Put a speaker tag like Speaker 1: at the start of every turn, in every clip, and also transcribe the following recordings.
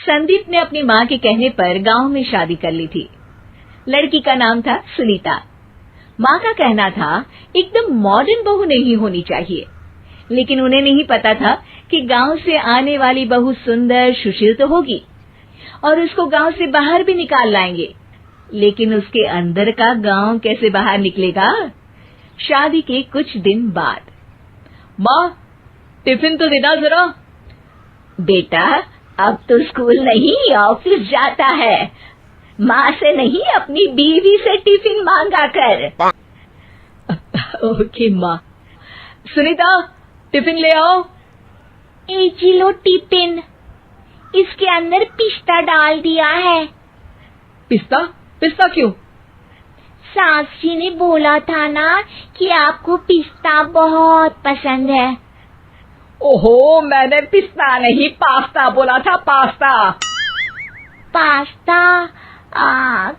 Speaker 1: संदीप ने अपनी माँ के कहने पर गांव में शादी कर ली थी। लड़की का नाम था सुनीता। माँ का कहना था एकदम मॉडर्न बहू नहीं होनी चाहिए, लेकिन उन्हें नहीं पता था कि गांव से आने वाली बहू सुंदर सुशील तो होगी और उसको गांव से बाहर भी निकाल लाएंगे, लेकिन उसके अंदर का गांव कैसे बाहर निकलेगा। शादी के कुछ दिन बाद,
Speaker 2: माँ टिफिन तो देना जरा।
Speaker 1: बेटा अब तो स्कूल नहीं ऑफिस जाता है, माँ से नहीं अपनी बीवी से टिफिन मांगा कर।
Speaker 2: ओके माँ। सुनीता टिफिन ले आओ।
Speaker 3: जी लो टिफिन, इसके अंदर पिस्ता डाल दिया है।
Speaker 2: पिस्ता? पिस्ता क्यों?
Speaker 3: सास जी ने बोला था ना कि आपको पिस्ता बहुत पसंद है।
Speaker 2: ओहो, मैंने पिस्ता नहीं पास्ता बोला था, पास्ता।
Speaker 3: पास्ता?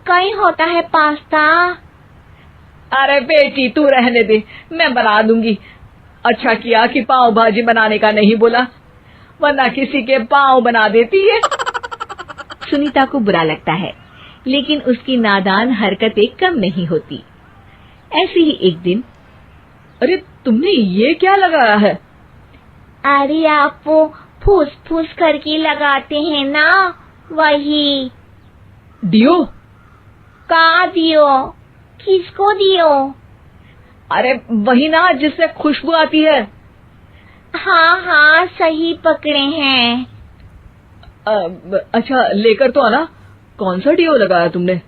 Speaker 3: कहीं होता है पास्ता?
Speaker 2: अरे बेटी तू रहने दे, मैं बना दूंगी। अच्छा किया कि पाव भाजी बनाने का नहीं बोला, वरना किसी के पाव बना देती है।
Speaker 1: सुनीता को बुरा लगता है, लेकिन उसकी नादान हरकतें कम नहीं होती। ऐसे ही एक दिन,
Speaker 2: अरे तुमने ये क्या लगाया है?
Speaker 3: अरे आप वो फूस फूस करके लगाते हैं ना, वही।
Speaker 2: डियो?
Speaker 3: का दियो? किसको दियो?
Speaker 2: अरे वही ना जिससे खुशबू आती है।
Speaker 3: हाँ सही पकड़े हैं।
Speaker 2: अच्छा लेकर तो आना। कौन सा डियो लगाया तुमने?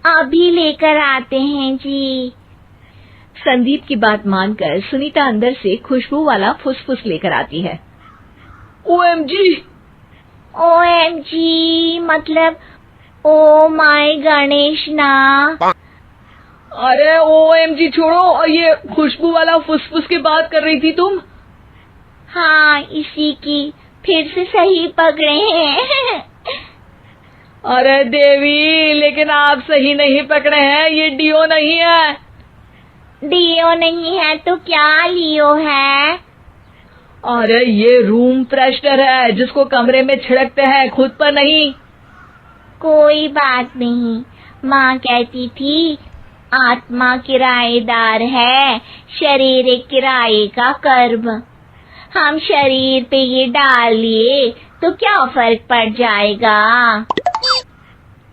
Speaker 3: अभी लेकर आते हैं जी।
Speaker 1: संदीप की बात मानकर सुनीता अंदर से खुशबू वाला फुसफुस लेकर आती है।
Speaker 2: ओएमजी!
Speaker 3: ओएमजी मतलब ओ माय गणेश ना।
Speaker 2: अरे ओएमजी छोड़ो, और ये खुशबू वाला फुसफुस की बात कर रही थी तुम?
Speaker 3: हाँ इसी की, फिर से सही पकड़े हैं।
Speaker 2: अरे देवी, लेकिन आप सही नहीं पकड़े हैं, ये डियो नहीं है।
Speaker 3: डियो नहीं है तो क्या लियो है?
Speaker 2: अरे ये रूम फ्रेशनर है, जिसको कमरे में छिड़कते हैं, खुद पर नहीं।
Speaker 3: कोई बात नहीं, माँ कहती थी आत्मा किराएदार है, शरीर एक किराए का कर्म। हम शरीर पे ये डाल लिए तो क्या फर्क पड़ जाएगा।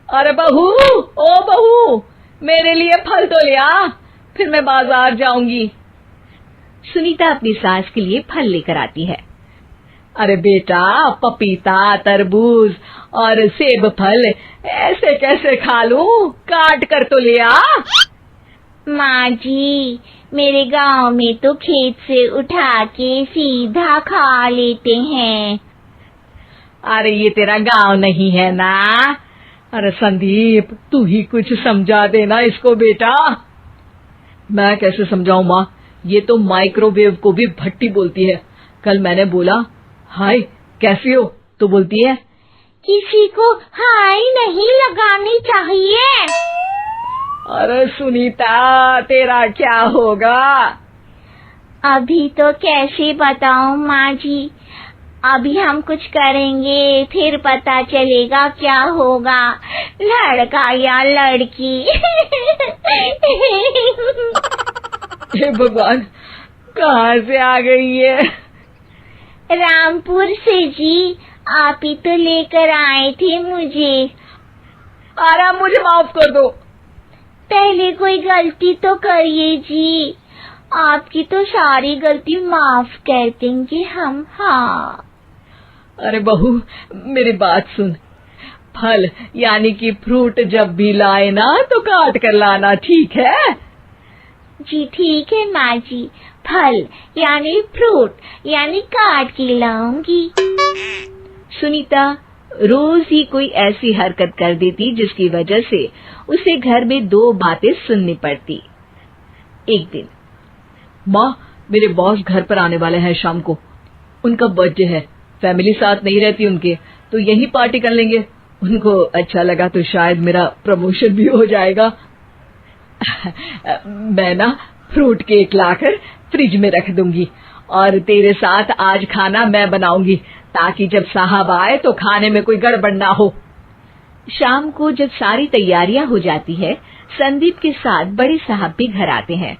Speaker 2: अरे बहू, ओ बहू, मेरे लिए फल तो ले आ, फिर मैं बाजार जाऊंगी।
Speaker 1: सुनीता अपनी सास के लिए फल लेकर आती है।
Speaker 2: अरे बेटा, पपीता, तरबूज और सेब फल ऐसे कैसे खा लूं? काट कर तो ले आ।
Speaker 3: माँ जी, मेरे गांव में तो खेत से उठा के सीधा खा लेते हैं।
Speaker 2: अरे ये तेरा गांव नहीं है ना। अरे संदीप, तू ही कुछ समझा देना इसको बेटा। मैं कैसे समझाऊं माँ, ये तो माइक्रोवेव को भी भट्टी बोलती है। कल मैंने बोला हाय कैसी हो, तो बोलती है
Speaker 3: किसी को हाय नहीं लगानी चाहिए।
Speaker 2: अरे सुनीता, तेरा क्या होगा?
Speaker 3: अभी तो कैसे बताऊं माँ जी, अभी हम कुछ करेंगे फिर पता चलेगा क्या होगा, लड़का या लड़की।
Speaker 2: हे भगवान, कहाँ से आ गई है?
Speaker 3: रामपुर से जी, आप ही तो लेकर आए थे मुझे।
Speaker 2: अरे मुझे माफ कर दो।
Speaker 3: पहले कोई गलती तो करिए जी, आपकी तो सारी गलती माफ कर देंगे हम। हाँ
Speaker 2: अरे बहू, मेरी बात सुन। फल यानी कि फ्रूट जब भी लाए ना तो काट कर लाना, ठीक है?
Speaker 3: जी ठीक है माँ जी, फल यानी फ्रूट यानी काट के लाऊंगी।
Speaker 1: सुनीता रोज ही कोई ऐसी हरकत कर देती जिसकी वजह से उसे घर में दो बातें सुननी पड़ती। एक दिन,
Speaker 2: माँ मेरे बॉस घर पर आने वाले हैं शाम को, उनका बर्थडे है, फैमिली साथ नहीं रहती उनके, तो यही पार्टी कर लेंगे। उनको अच्छा लगा तो शायद मेरा प्रमोशन भी हो जाएगा। मैं ना फ्रूट केक लाकर फ्रिज में रख दूंगी और तेरे साथ आज खाना मैं बनाऊंगी, ताकि जब साहब आए तो खाने में कोई गड़बड़ ना हो।
Speaker 1: शाम को जब सारी तैयारियां हो जाती है, संदीप के साथ बड़े साहब भी घर आते हैं।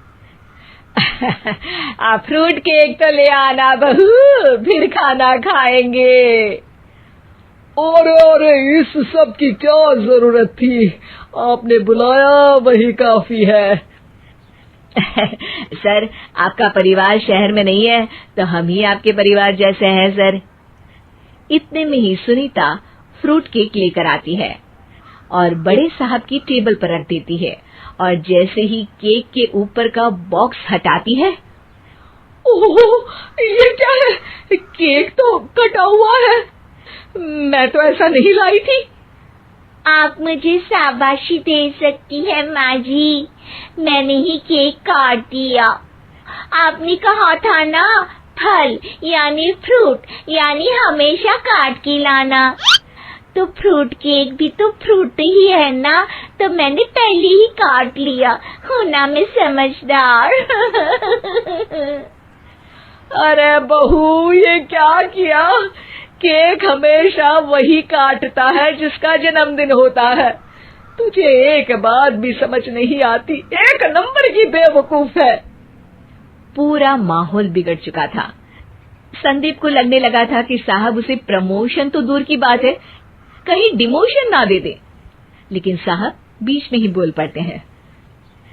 Speaker 2: फ्रूट केक तो ले आना बहू, फिर खाना खाएंगे।
Speaker 4: अरे इस सब की क्या जरूरत थी, आपने बुलाया वही काफी है।
Speaker 1: सर, आपका परिवार शहर में नहीं है तो हम ही आपके परिवार जैसे हैं सर। इतने में ही सुनीता फ्रूट केक लेकर आती है और बड़े साहब की टेबल पर रख देती है, और जैसे ही केक के ऊपर का बॉक्स हटाती है,
Speaker 2: ओह, ये क्या है? केक तो कटा हुआ है। मैं तो ऐसा नहीं लाई थी।
Speaker 3: आप मुझे शाबाशी दे सकती है माँ जी, मैंने ही केक काट दिया। आपने कहा था ना, फल यानी फ्रूट यानी हमेशा काट के लाना, तो फ्रूट केक भी तो फ्रूट ही है ना, तो मैंने पहले ही काट लिया। हूँ ना मैं समझदार।
Speaker 2: अरे बहू, ये क्या किया? केक हमेशा वही काटता है जिसका जन्मदिन होता है। तुझे एक बात भी समझ नहीं आती, एक नंबर की बेवकूफ है।
Speaker 1: पूरा माहौल बिगड़ चुका था। संदीप को लगने लगा था कि साहब उसे प्रमोशन तो दूर की बात है, कहीं डिमोशन ना दे दे, लेकिन साहब बीच में ही बोल पड़ते हैं।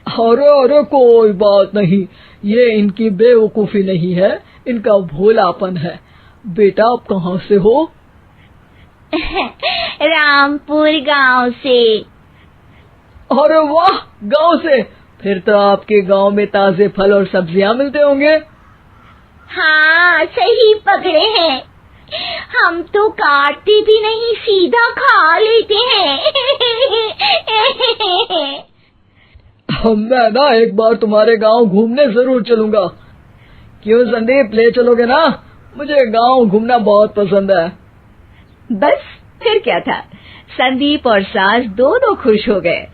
Speaker 4: अरे कोई बात नहीं, ये इनकी बेवकूफी नहीं है, इनका भोलापन है। बेटा आप कहाँ से हो?
Speaker 3: रामपुर गांव से।
Speaker 4: अरे वाह, गांव से? फिर तो आपके गांव में ताजे फल और सब्जियां मिलते होंगे।
Speaker 3: हाँ, सही पकड़े हैं। हम तो काटते भी नहीं, सीधा खा लेते हैं।
Speaker 4: मैं ना एक बार तुम्हारे गांव घूमने जरूर चलूंगा। क्यों संदीप, ले चलोगे ना? मुझे गांव घूमना बहुत पसंद है।
Speaker 1: बस फिर क्या था, संदीप और सास दोनों खुश हो गए,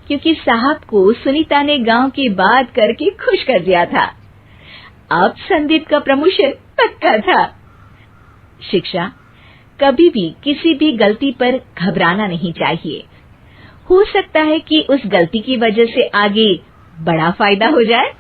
Speaker 1: क्योंकि साहब को सुनीता ने गांव की बात करके खुश कर दिया था। अब संदीप का प्रमोशन पक्का था। शिक्षा, कभी भी किसी भी गलती पर घबराना नहीं चाहिए। हो सकता है कि उस गलती की वजह से आगे बड़ा फायदा हो जाए।